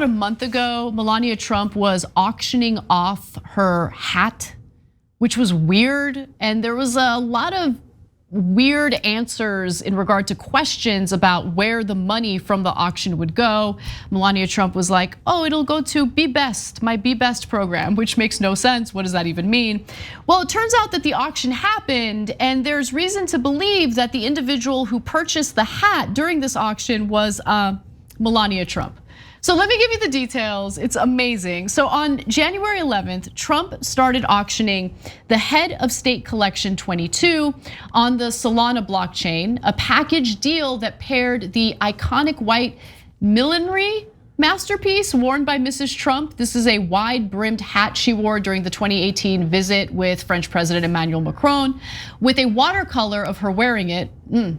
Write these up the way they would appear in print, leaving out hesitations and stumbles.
about a month ago, Melania Trump was auctioning off her hat, which was weird. And there was a lot of weird answers in regard to questions about where the money from the auction would go. Melania Trump was like, oh, it'll go to Be Best, my Be Best program, which makes no sense. What does that even mean? Well, it turns out that the auction happened, and there's reason to believe that the individual who purchased the hat during this auction was Melania Trump. So let me give you the details. It's amazing. So on January 11th, Trump started auctioning the Head of State Collection 22 on the Solana blockchain, a package deal that paired the iconic white millinery masterpiece worn by Mrs. Trump. This is a wide-brimmed hat she wore during the 2018 visit with French President Emmanuel Macron, with a watercolor of her wearing it,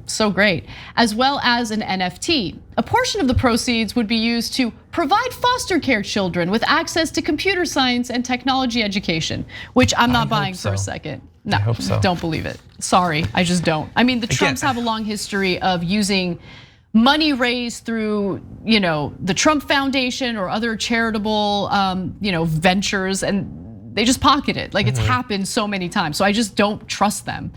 so great, as well as an NFT. A portion of the proceeds would be used to provide foster care children with access to computer science and technology education, which I'm not buying for a second. No, I hope so. Don't believe it. Sorry, I just don't. I mean, the Trumps have a long history of using money raised through, the Trump Foundation or other charitable, ventures, and they just pocket it. Like it's happened so many times. So I just don't trust them.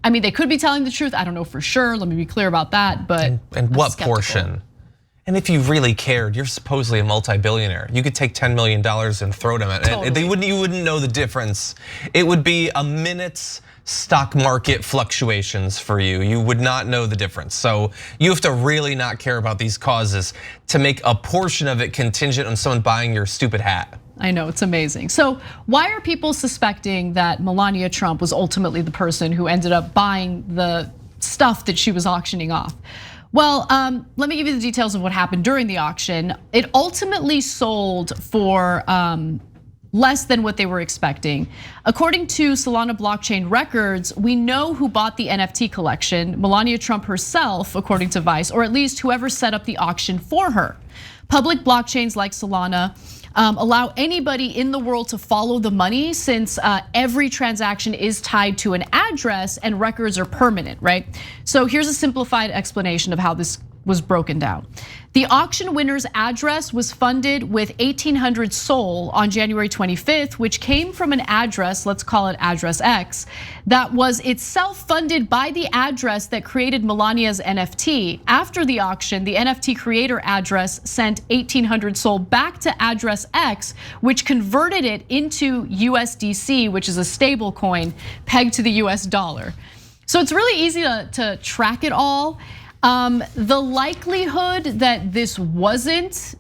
I mean, they could be telling the truth. I don't know for sure. Let me be clear about that. But and what portion? And if you really cared, you're supposedly a multi-billionaire. You could take $10 million and throw them at it. You wouldn't know the difference. It would be a minute's stock market fluctuations for you. You would not know the difference. So you have to really not care about these causes to make a portion of it contingent on someone buying your stupid hat. I know, it's amazing. So why are people suspecting that Melania Trump was ultimately the person who ended up buying the stuff that she was auctioning off? Well, let me give you the details of what happened during the auction. It ultimately sold for less than what they were expecting. According to Solana blockchain records, we know who bought the NFT collection, Melania Trump herself, according to Vice, or at least whoever set up the auction for her. Public blockchains like Solana allow anybody in the world to follow the money, since every transaction is tied to an address and records are permanent, right? So here's a simplified explanation of how this was broken down. The auction winner's address was funded with 1,800 Sol on January 25th, which came from an address, let's call it address X, that was itself funded by the address that created Melania's NFT. After the auction, the NFT creator address sent 1,800 Sol back to address X, which converted it into USDC, which is a stable coin pegged to the US dollar. So it's really easy to track it all. The likelihood that this wasn't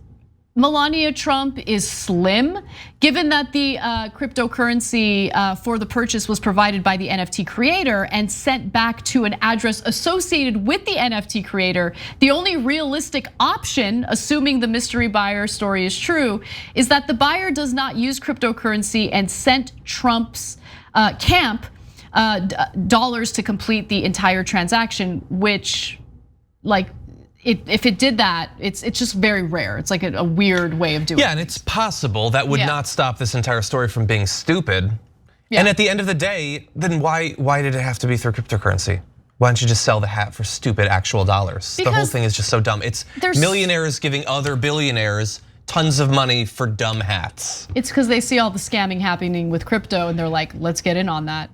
Melania Trump is slim, given that the cryptocurrency for the purchase was provided by the NFT creator and sent back to an address associated with the NFT creator. The only realistic option, assuming the mystery buyer story is true, is that the buyer does not use cryptocurrency and sent Trump's camp dollars to complete the entire transaction, which, like, if it did that, it's just very rare. It's like a weird way of doing it. Yeah, and it's possible that would not stop this entire story from being stupid. Yeah. And at the end of the day, then why did it have to be through cryptocurrency? Why don't you just sell the hat for stupid actual dollars? The whole thing is just so dumb. It's millionaires giving other billionaires tons of money for dumb hats. It's because they see all the scamming happening with crypto and they're like, let's get in on that.